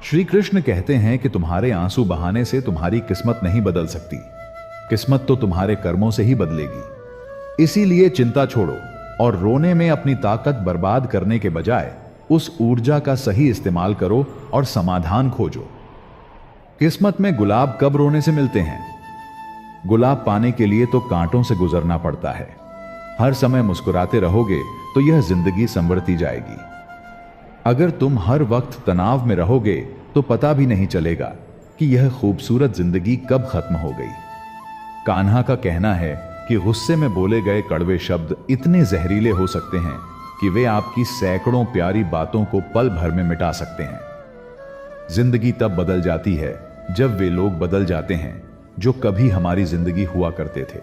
श्री कृष्ण कहते हैं कि तुम्हारे आंसू बहाने से तुम्हारी किस्मत नहीं बदल सकती, किस्मत तो तुम्हारे कर्मों से ही बदलेगी। इसीलिए चिंता छोड़ो और रोने में अपनी ताकत बर्बाद करने के बजाय उस ऊर्जा का सही इस्तेमाल करो और समाधान खोजो। किस्मत में गुलाब कब रोने से मिलते हैं? गुलाब पाने के लिए तो कांटों से गुजरना पड़ता है। हर समय मुस्कुराते रहोगे तो यह जिंदगी संवरती जाएगी। अगर तुम हर वक्त तनाव में रहोगे तो पता भी नहीं चलेगा कि यह खूबसूरत जिंदगी कब खत्म हो गई। कान्हा का कहना है कि गुस्से में बोले गए कड़वे शब्द इतने जहरीले हो सकते हैं कि वे आपकी सैकड़ों प्यारी बातों को पल भर में मिटा सकते हैं। जिंदगी तब बदल जाती है जब वे लोग बदल जाते हैं जो कभी हमारी जिंदगी हुआ करते थे।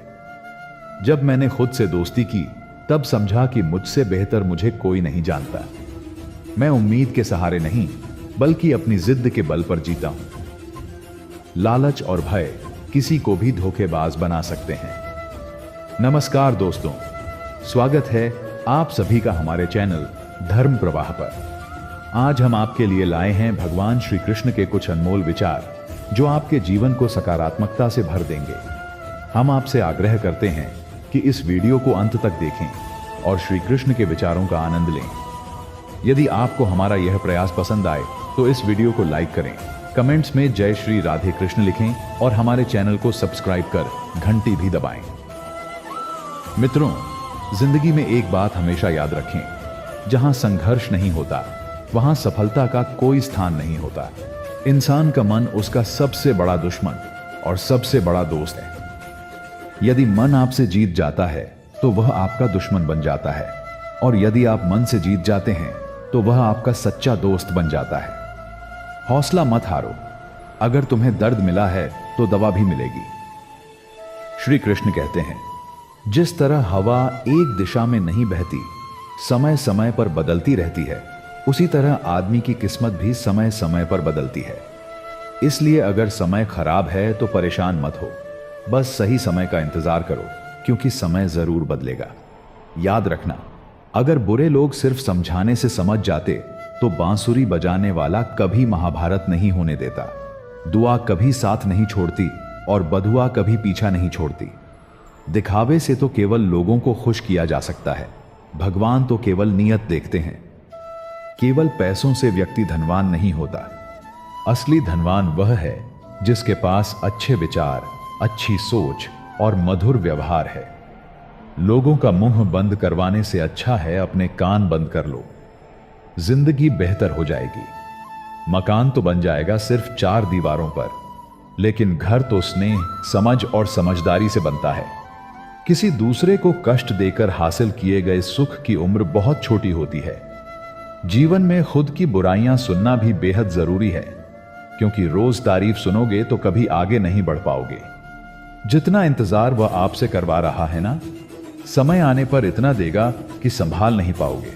जब मैंने खुद से दोस्ती की तब समझा कि मुझसे बेहतर मुझे कोई नहीं जानता। मैं उम्मीद के सहारे नहीं बल्कि अपनी जिद के बल पर जीता हूं। लालच और भय किसी को भी धोखेबाज बना सकते हैं। नमस्कार दोस्तों, स्वागत है आप सभी का हमारे चैनल धर्म प्रवाह पर। आज हम आपके लिए लाए हैं भगवान श्री कृष्ण के कुछ अनमोल विचार जो आपके जीवन को सकारात्मकता से भर देंगे। हम आपसे आग्रह करते हैं कि इस वीडियो को अंत तक देखें और श्री कृष्ण के विचारों का आनंद लें। यदि आपको हमारा यह प्रयास पसंद आए तो इस वीडियो को लाइक करें, कमेंट्स में जय श्री राधे कृष्ण लिखें और हमारे चैनल को सब्सक्राइब कर घंटी भी दबाएं। मित्रों, जिंदगी में एक बात हमेशा याद रखें, जहां संघर्ष नहीं होता वहां सफलता का कोई स्थान नहीं होता। इंसान का मन उसका सबसे बड़ा दुश्मन और सबसे बड़ा दोस्त है। यदि मन आपसे जीत जाता है तो वह आपका दुश्मन बन जाता है, और यदि आप मन से जीत जाते हैं तो वह आपका सच्चा दोस्त बन जाता है। हौसला मत हारो, अगर तुम्हें दर्द मिला है तो दवा भी मिलेगी। श्री कृष्ण कहते हैं, जिस तरह हवा एक दिशा में नहीं बहती, समय समय पर बदलती रहती है, उसी तरह आदमी की किस्मत भी समय समय पर बदलती है। इसलिए अगर समय खराब है तो परेशान मत हो, बस सही समय का इंतजार करो, क्योंकि समय जरूर बदलेगा। याद रखना, अगर बुरे लोग सिर्फ समझाने से समझ जाते तो बांसुरी बजाने वाला कभी महाभारत नहीं होने देता। दुआ कभी साथ नहीं छोड़ती और बधुआ कभी पीछा नहीं छोड़ती। दिखावे से तो केवल लोगों को खुश किया जा सकता है, भगवान तो केवल नीयत देखते हैं। केवल पैसों से व्यक्ति धनवान नहीं होता। असली धनवान वह है जिसके पास अच्छे विचार, अच्छी सोच और मधुर व्यवहार है। लोगों का मुंह बंद करवाने से अच्छा है अपने कान बंद कर लो। जिंदगी बेहतर हो जाएगी। मकान तो बन जाएगा सिर्फ 4 दीवारों पर, लेकिन घर तो स्नेह, समझ और समझदारी से बनता है। किसी दूसरे को कष्ट देकर हासिल किए गए सुख की उम्र बहुत छोटी होती है। जीवन में खुद की बुराइयां सुनना भी बेहद जरूरी है, क्योंकि रोज तारीफ सुनोगे तो कभी आगे नहीं बढ़ पाओगे। जितना इंतजार वह आपसे करवा रहा है ना, समय आने पर इतना देगा कि संभाल नहीं पाओगे।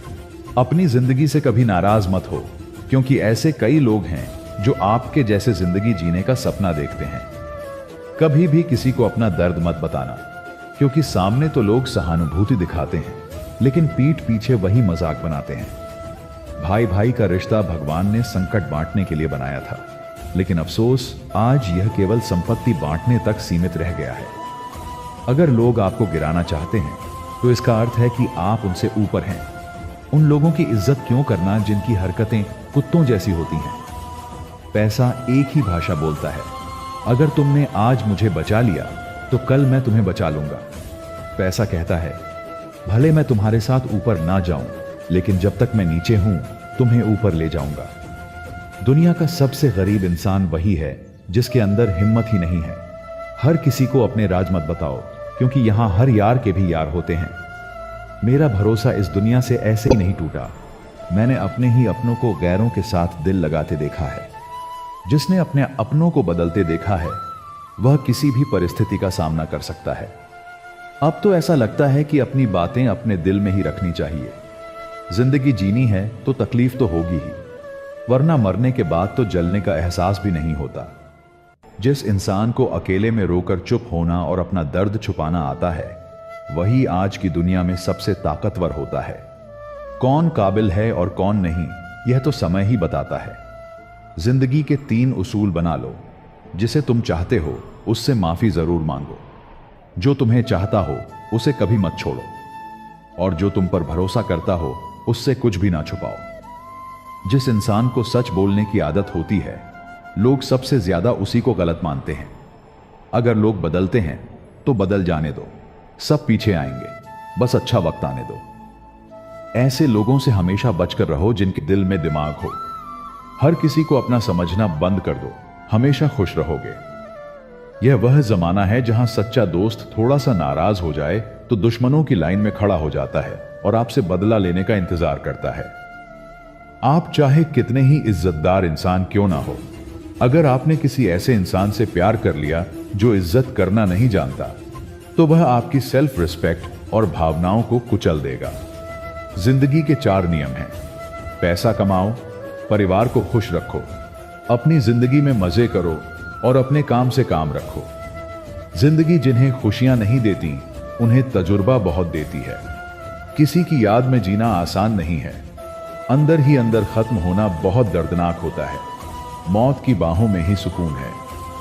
अपनी जिंदगी से कभी नाराज मत हो, क्योंकि ऐसे कई लोग हैं जो आपके जैसे जिंदगी जीने का सपना देखते हैं। कभी भी किसी को अपना दर्द मत बताना, क्योंकि सामने तो लोग सहानुभूति दिखाते हैं, लेकिन पीठ पीछे वही मजाक बनाते हैं। भाई भाई का रिश्ता भगवान ने संकट बांटने के लिए बनाया था, लेकिन अफसोस आज यह केवल संपत्ति बांटने तक सीमित रह गया है। अगर लोग आपको गिराना चाहते हैं तो इसका अर्थ है कि आप उनसे ऊपर हैं। उन लोगों की इज्जत क्यों करना जिनकी हरकतें कुत्तों जैसी होती हैं। पैसा एक ही भाषा बोलता है। अगर तुमने आज मुझे बचा लिया तो कल मैं तुम्हें बचा लूंगा। पैसा कहता है, भले मैं तुम्हारे साथ ऊपर ना जाऊं, लेकिन जब तक मैं नीचे हूं तुम्हें ऊपर ले जाऊंगा। दुनिया का सबसे गरीब इंसान वही है जिसके अंदर हिम्मत ही नहीं है। हर किसी को अपने राज मत बताओ, क्योंकि यहां हर यार के भी यार होते हैं। मेरा भरोसा इस दुनिया से ऐसे ही नहीं टूटा। मैंने अपने ही अपनों को गैरों के साथ दिल लगाते देखा है। जिसने अपने अपनों को बदलते देखा है वह किसी भी परिस्थिति का सामना कर सकता है। अब तो ऐसा लगता है कि अपनी बातें अपने दिल में ही रखनी चाहिए। जिंदगी जीनी है तो तकलीफ तो होगी ही, वरना मरने के बाद तो जलने का एहसास भी नहीं होता। जिस इंसान को अकेले में रोकर चुप होना और अपना दर्द छुपाना आता है, वही आज की दुनिया में सबसे ताकतवर होता है। कौन काबिल है और कौन नहीं, यह तो समय ही बताता है। जिंदगी के 3 उसूल बना लो। जिसे तुम चाहते हो उससे माफी जरूर मांगो, जो तुम्हें चाहता हो उसे कभी मत छोड़ो, और जो तुम पर भरोसा करता हो उससे कुछ भी ना छुपाओ। जिस इंसान को सच बोलने की आदत होती है, लोग सबसे ज्यादा उसी को गलत मानते हैं। अगर लोग बदलते हैं तो बदल जाने दो, सब पीछे आएंगे, बस अच्छा वक्त आने दो। ऐसे लोगों से हमेशा बचकर रहो जिनके दिल में दिमाग हो। हर किसी को अपना समझना बंद कर दो, हमेशा खुश रहोगे। यह वह जमाना है जहां सच्चा दोस्त थोड़ा सा नाराज हो जाए तो दुश्मनों की लाइन में खड़ा हो जाता है और आपसे बदला लेने का इंतजार करता है। आप चाहे कितने ही इज्जतदार इंसान क्यों ना हो, अगर आपने किसी ऐसे इंसान से प्यार कर लिया जो इज्जत करना नहीं जानता, तो वह आपकी सेल्फ रिस्पेक्ट और भावनाओं को कुचल देगा। जिंदगी के 4 नियम हैं। पैसा कमाओ, परिवार को खुश रखो, अपनी जिंदगी में मजे करो और अपने काम से काम रखो। जिंदगी जिन्हें खुशियां नहीं देती, उन्हें तजुर्बा बहुत देती है। किसी की याद में जीना आसान नहीं है, अंदर ही अंदर खत्म होना बहुत दर्दनाक होता है। मौत की बाहों में ही सुकून है,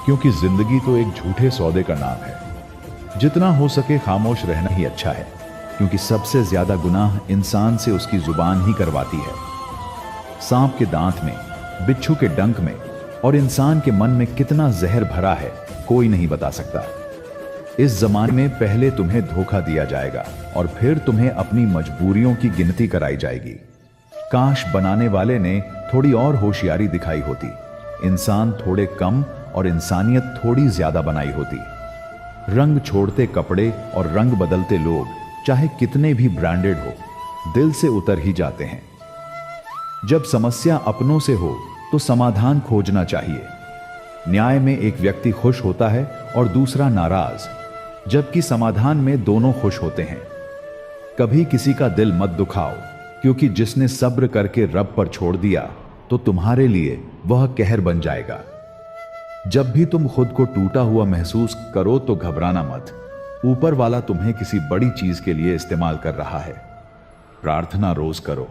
क्योंकि जिंदगी तो एक झूठे सौदे का नाम है। जितना हो सके खामोश रहना ही अच्छा है, क्योंकि सबसे ज्यादा गुनाह इंसान से उसकी जुबान ही करवाती है। सांप के दांत में, बिच्छू के डंक में और इंसान के मन में कितना जहर भरा है, कोई नहीं बता सकता। इस जमाने में पहले तुम्हें धोखा दिया जाएगा और फिर तुम्हें अपनी मजबूरियों की गिनती कराई जाएगी। काश बनाने वाले ने थोड़ी और होशियारी दिखाई होती, इंसान थोड़े कम और इंसानियत थोड़ी ज्यादा बनाई होती। रंग छोड़ते कपड़े और रंग बदलते लोग, चाहे कितने भी ब्रांडेड हो, दिल से उतर ही जाते हैं। जब समस्या अपनों से हो तो समाधान खोजना चाहिए। न्याय में एक व्यक्ति खुश होता है और दूसरा नाराज, जबकि समाधान में दोनों खुश होते हैं। कभी किसी का दिल मत दुखाओ, क्योंकि जिसने सब्र करके रब पर छोड़ दिया तो तुम्हारे लिए वह कहर बन जाएगा। जब भी तुम खुद को टूटा हुआ महसूस करो तो घबराना मत, ऊपर वाला तुम्हें किसी बड़ी चीज के लिए इस्तेमाल कर रहा है। प्रार्थना रोज करो,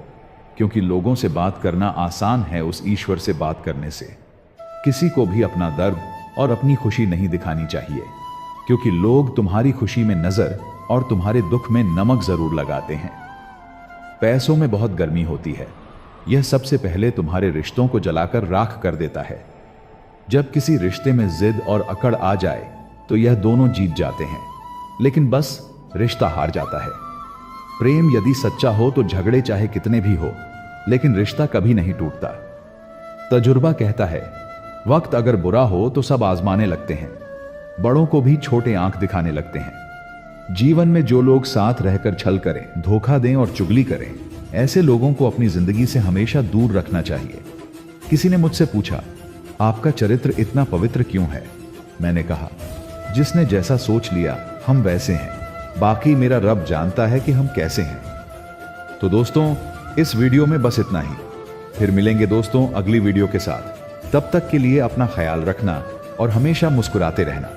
क्योंकि लोगों से बात करना आसान है उस ईश्वर से बात करने से। किसी को भी अपना दर्द और अपनी खुशी नहीं दिखानी चाहिए, क्योंकि लोग तुम्हारी खुशी में नजर और तुम्हारे दुख में नमक जरूर लगाते हैं। पैसों में बहुत गर्मी होती है, यह सबसे पहले तुम्हारे रिश्तों को जलाकर राख कर देता है। जब किसी रिश्ते में जिद और अकड़ आ जाए तो यह दोनों जीत जाते हैं, लेकिन बस रिश्ता हार जाता है। प्रेम यदि सच्चा हो तो झगड़े चाहे कितने भी हो, लेकिन रिश्ता कभी नहीं टूटता। तजुर्बा कहता है, वक्त अगर बुरा हो तो सब आजमाने लगते हैं, बड़ों को भी छोटे आंख दिखाने लगते हैं। जीवन में जो लोग साथ रहकर छल करें, धोखा दें और चुगली करें, ऐसे लोगों को अपनी जिंदगी से हमेशा दूर रखना चाहिए। किसी ने मुझसे पूछा, आपका चरित्र इतना पवित्र क्यों है? मैंने कहा, जिसने जैसा सोच लिया हम वैसे हैं, बाकी मेरा रब जानता है कि हम कैसे हैं। तो दोस्तों, इस वीडियो में बस इतना ही। फिर मिलेंगे दोस्तों अगली वीडियो के साथ। तब तक के लिए अपना ख्याल रखना और हमेशा मुस्कुराते रहना।